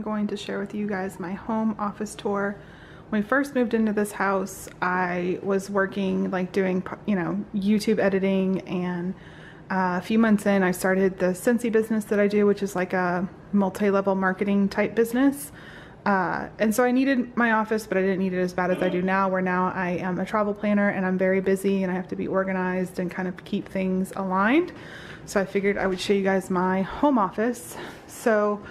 going to share with you guys my home office tour. When we first moved into this house, I was working, like doing, you know, YouTube editing, and a few months in I started the Scentsy business that I do, which is like a multi-level marketing type business. And so I needed my office, but I didn't need it as bad as I do now, where now I am a travel planner and I'm very busy and I have to be organized and kind of keep things aligned. So I figured I would show you guys my home office. So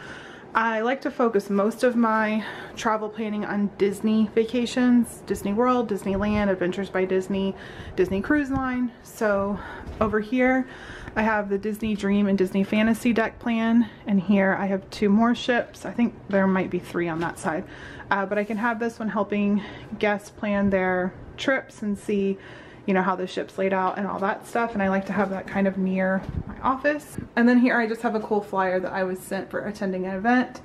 I like to focus most of my travel planning on Disney vacations, Disney World, Disneyland, Adventures by Disney, Disney Cruise Line. So over here I have the Disney Dream and Disney Fantasy deck plan, and here I have 2 more ships. I think there might be 3 on that side, but I can have this one helping guests plan their trips and see, you know, how the ship's laid out and all that stuff, and I like to have that kind of near my office. And then here I just have a cool flyer that I was sent for attending an event.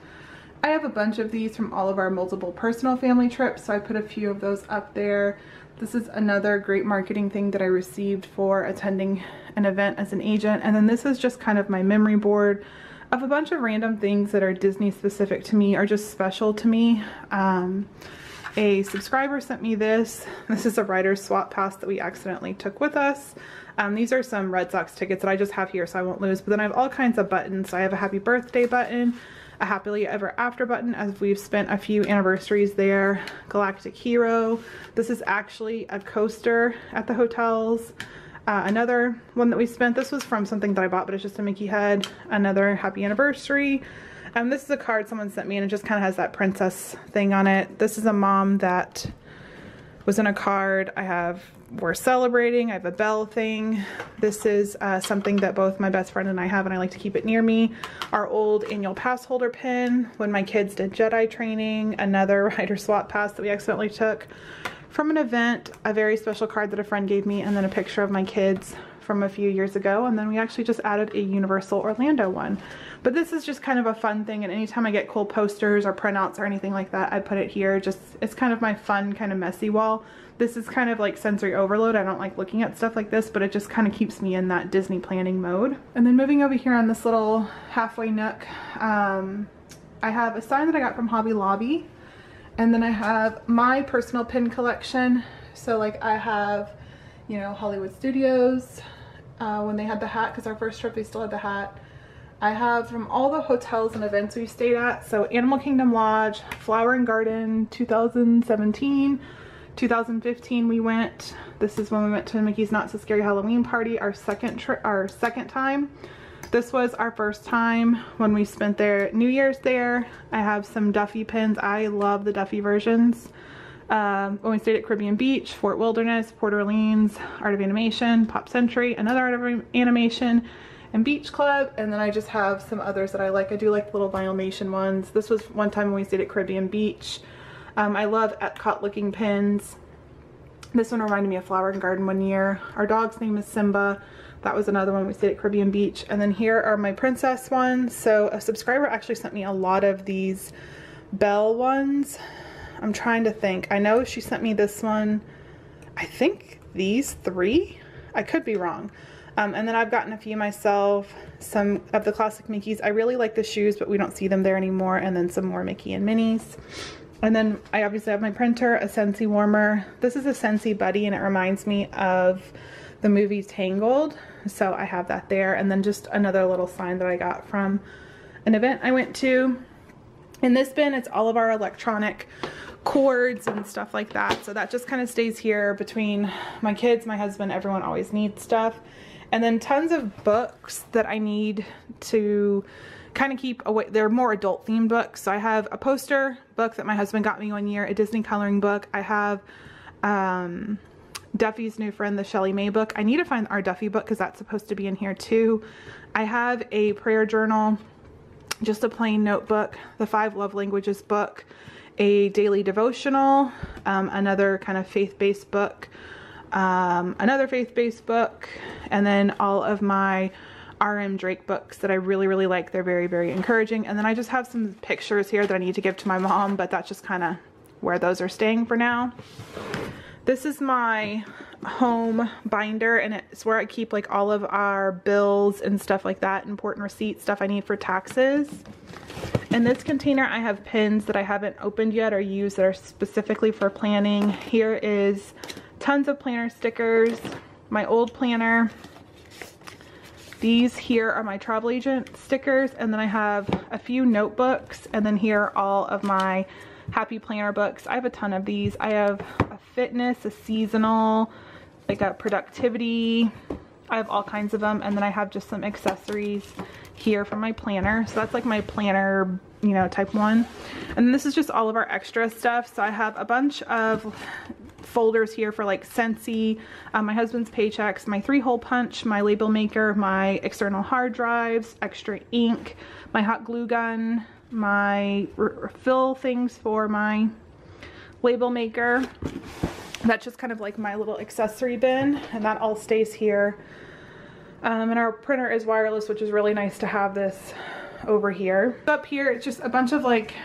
I have a bunch of these from all of our multiple personal family trips, so I put a few of those up there. This is another great marketing thing that I received for attending an event as an agent. And then this is just kind of my memory board of a bunch of random things that are Disney specific to me or just special to me. A subscriber sent me this. This is a writer's swap pass that we accidentally took with us. These are some Red Sox tickets that I just have here so I won't lose, but then I have all kinds of buttons. So I have a happy birthday button, a happily ever after button, as we've spent a few anniversaries there, Galactic Hero. This is actually a coaster at the hotels. Another one that we spent, this was from something that I bought, but it's just a Mickey head. Another happy anniversary. This is a card someone sent me, and it just kind of has that princess thing on it. This is a mom that was in a card. I have we're celebrating. I have a bell thing. This is something that both my best friend and I have, and I like to keep it near me. Our old annual pass holder pin when my kids did Jedi training. Another writer swap pass that we accidentally took from an event. A very special card that a friend gave me, and then a picture of my kids from a few years ago, and then we actually just added a Universal Orlando one. But this is just kind of a fun thing, and anytime I get cool posters or printouts or anything like that, I put it here. Just, it's kind of my fun, kind of messy wall. This is kind of like sensory overload. I don't like looking at stuff like this, but it just kind of keeps me in that Disney planning mode. And then moving over here on this little halfway nook, I have a sign that I got from Hobby Lobby, and then I have my personal pin collection. So like I have, you know, Hollywood Studios, when they had the hat, because our first trip they still had the hat. I have from all the hotels and events we stayed at. So Animal Kingdom Lodge, Flower and Garden, 2017, 2015 we went. This is when we went to Mickey's Not So Scary Halloween Party, our second time. This was our first time when we spent their New Year's there. I have some Duffy pins. I love the Duffy versions. When we stayed at Caribbean Beach, Fort Wilderness, Port Orleans, Art of Animation, Pop Century, another Art of Animation, and Beach Club. And then I just have some others that I like. I do like the little Vinylmation ones. This was one time when we stayed at Caribbean Beach. I love Epcot looking pins. This one reminded me of Flower and Garden one year. Our dog's name is Simba. That was another one we stayed at Caribbean Beach. And then here are my princess ones. So a subscriber actually sent me a lot of these Belle ones. I'm trying to think. I know she sent me this one. I think these 3. I could be wrong. And then I've gotten a few myself. Some of the classic Mickeys. I really like the shoes, but we don't see them there anymore. And then some more Mickey and Minnie's. And then I obviously have my printer, a Scentsy warmer. This is a Scentsy Buddy, and it reminds me of the movie Tangled. So I have that there. And then just another little sign that I got from an event I went to. In this bin, it's all of our electronic cords and stuff like that. So that just kind of stays here between my kids, my husband, everyone always needs stuff. And then tons of books that I need to kind of keep away. They're more adult themed books. So I have a poster book that my husband got me one year, a Disney coloring book. I have Duffy's New Friend, the Shelley May book. I need to find our Duffy book because that's supposed to be in here too. I have a prayer journal, just a plain notebook, the 5 Love Languages book, a daily devotional, another kind of faith-based book, another faith-based book, and then all of my R.M. Drake books that I really, really like. They're very, very encouraging. And then I just have some pictures here that I need to give to my mom, but that's just kind of where those are staying for now. This is my home binder, and it's where I keep like all of our bills and stuff like that, important receipts, stuff I need for taxes. In this container, I have pins that I haven't opened yet or used that are specifically for planning. Here is tons of planner stickers, my old planner. These here are my travel agent stickers, and then I have a few notebooks, and then here are all of my happy planner books. I have a ton of these. I have a fitness, a seasonal, like a productivity. I have all kinds of them, and then I have just some accessories here for my planner. So that's like my planner, you know, type 1. And this is just all of our extra stuff. So I have a bunch of folders here for like Scentsy, my husband's paychecks, my 3-hole punch, my label maker, my external hard drives, extra ink, my hot glue gun, my fill things for my label maker. That's just kind of like my little accessory bin, and that all stays here. And our printer is wireless, which is really nice to have this over here. Up here, it's just a bunch of like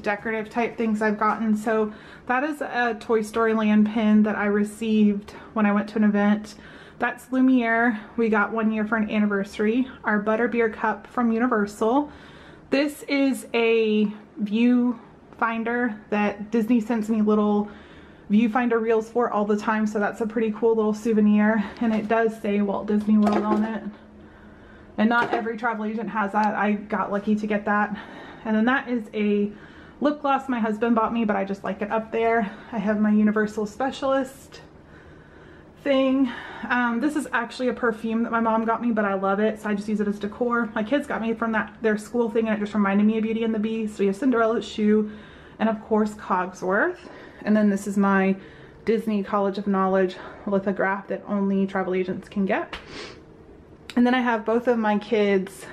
decorative type things I've gotten. So that is a Toy Story Land pin that I received when I went to an event. That's Lumiere. We got 1 year for an anniversary. Our Butterbeer cup from Universal. This is a viewfinder that Disney sends me little viewfinder reels for all the time, so that's a pretty cool little souvenir, and it does say Walt Disney World on it, and not every travel agent has that. I got lucky to get that. And then that is a lip gloss my husband bought me, but I just like it up there. I have my Universal Specialist thing. This is actually a perfume that my mom got me, but I love it, so I just use it as decor. My kids got me from their school thing, and it just reminded me of Beauty and the Beast. So we have Cinderella's shoe, and of course Cogsworth. And then this is my Disney College of Knowledge lithograph that only travel agents can get. And then I have both of my kids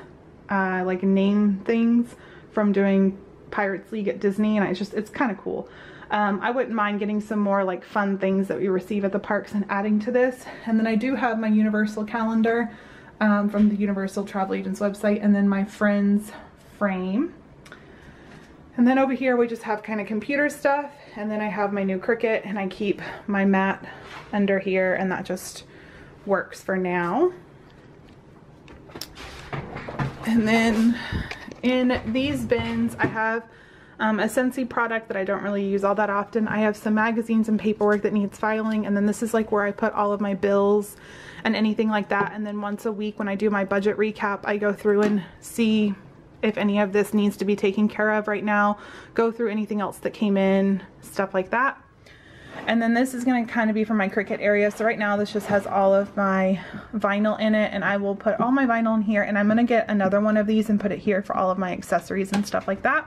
like name things from doing Pirates League at Disney, and it's kind of cool. I wouldn't mind getting some more like fun things that we receive at the parks and adding to this. And then I do have my Universal calendar from the Universal Travel Agents website, and then my friend's frame. And then over here we just have kind of computer stuff, and then I have my new Cricut, and I keep my mat under here, and that just works for now. And then in these bins I have a Scentsy product that I don't really use all that often. I have some magazines and paperwork that needs filing, and then this is like where I put all of my bills and anything like that. And then once a week when I do my budget recap, I go through and see if any of this needs to be taken care of right now, go through anything else that came in, stuff like that. And then this is going to kind of be for my Cricut area. So right now this just has all of my vinyl in it, and I will put all my vinyl in here, and I'm going to get another one of these and put it here for all of my accessories and stuff like that.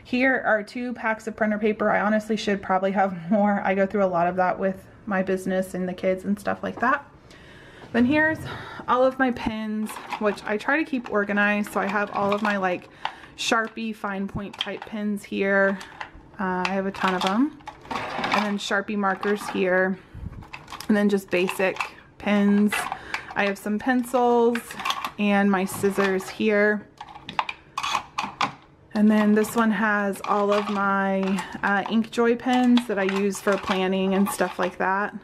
Here are 2 packs of printer paper. I honestly should probably have more. I go through a lot of that with my business and the kids and stuff like that. Then here's all of my pins, which I try to keep organized. So I have all of my like Sharpie fine point type pins here. I have a ton of them. And then Sharpie markers here. And then just basic pins. I have some pencils and my scissors here. And then this one has all of my Inkjoy pens that I use for planning and stuff like that.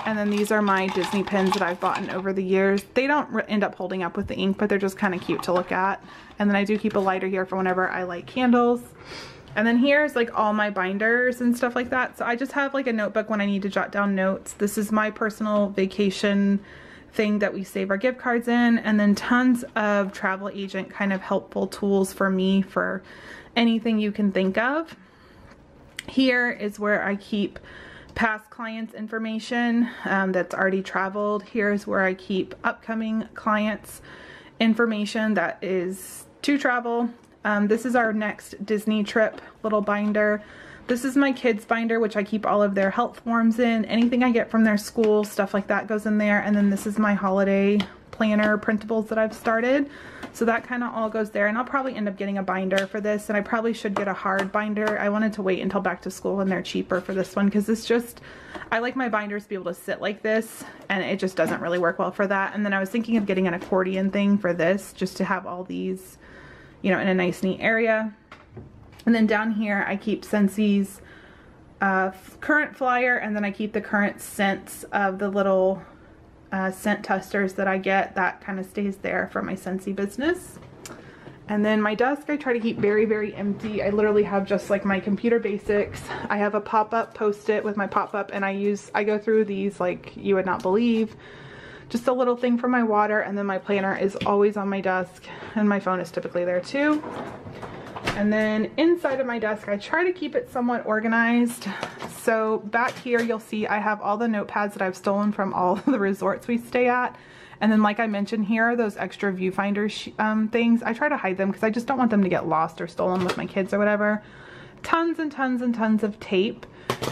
And then these are my Disney pens that I've bought over the years. They don't end up holding up with the ink, but they're just kind of cute to look at. And then I do keep a lighter here for whenever I light candles. And then here's like all my binders and stuff like that. So I just have like a notebook when I need to jot down notes. This is my personal vacation thing that we save our gift cards in. And then tons of travel agent kind of helpful tools for me for anything you can think of. Here is where I keep past clients information that's already traveled. Here's where I keep upcoming clients information that is to travel. This is our next Disney trip little binder. This is my kids binder, which I keep all of their health forms in. Anything I get from their school, stuff like that goes in there. And then this is my holiday planner printables that I've started. So that kind of all goes there, and I'll probably end up getting a binder for this, and I probably should get a hard binder. I wanted to wait until back to school when they're cheaper for this one, because this just, I like my binders to be able to sit like this, and it just doesn't really work well for that. And then I was thinking of getting an accordion thing for this, just to have all these, you know, in a nice neat area. And then down here I keep Scentsy's current flyer, and then I keep the current scents of the little scent testers that I get. That kind of stays there for my Scentsy business. And then my desk I try to keep very, very empty. I literally have just like my computer basics. I have a pop-up post-it with my pop-up, and I go through these like you would not believe. Just a little thing for my water, and then my planner is always on my desk, and my phone is typically there too. And then inside of my desk, I try to keep it somewhat organized. So back here, you'll see I have all the notepads that I've stolen from all the resorts we stay at. And then like I mentioned, here are those extra viewfinder things. I try to hide them because I just don't want them to get lost or stolen with my kids or whatever. Tons and tons and tons of tape.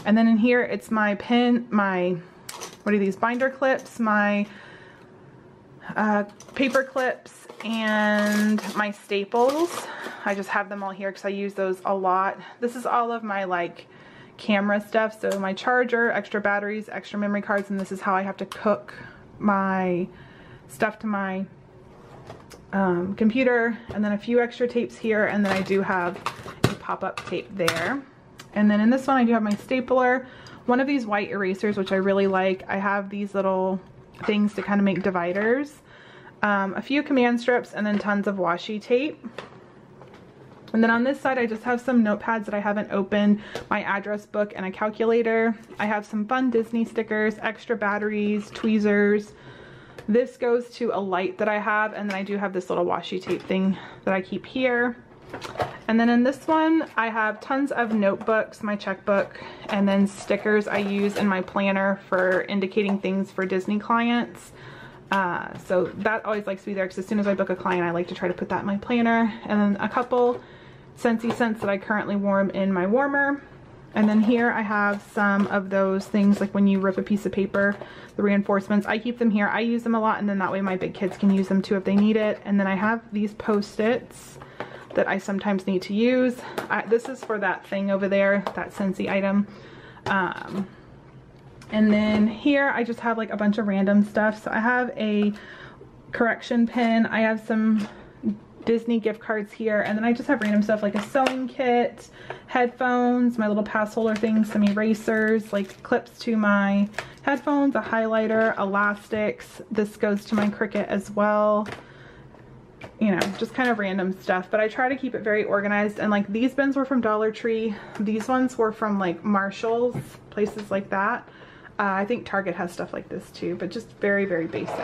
And then in here, it's my pen, what are these, binder clips, my paper clips, and my staples. I just have them all here because I use those a lot. This is all of my like camera stuff. So my charger, extra batteries, extra memory cards, and this is how I have to cook my stuff to my computer. And then a few extra tapes here, and then I do have a pop-up tape there. And then in this one I do have my stapler, one of these white erasers which I really like. I have these little things to kind of make dividers, a few command strips, and then tons of washi tape. And then on this side I just have some notepads that I haven't opened, my address book, and a calculator. I have some fun Disney stickers, extra batteries, tweezers. This goes to a light that I have, and then I do have this little washi tape thing that I keep here. And then in this one I have tons of notebooks, my checkbook, and then stickers I use in my planner for indicating things for Disney clients. So that always likes to be there because as soon as I book a client I like to try to put that in my planner. And then a couple Scentsy scents that I currently warm in my warmer. And then here I have some of those things like when you rip a piece of paper, the reinforcements. I keep them here. I use them a lot, and then that way my big kids can use them too if they need it. And then I have these Post-its that I sometimes need to use. This is for that thing over there, that Scentsy item. And then here I just have like a bunch of random stuff. So I have a correction pen. I have some Disney gift cards here, and then I just have random stuff like a sewing kit, headphones, my little pass holder things, some erasers, like clips to my headphones, a highlighter, elastics. This goes to my Cricut as well. You know, just kind of random stuff, but I try to keep it very organized. And like these bins were from Dollar Tree. These ones were from like Marshall's, places like that. I think Target has stuff like this too, but just very, very basic.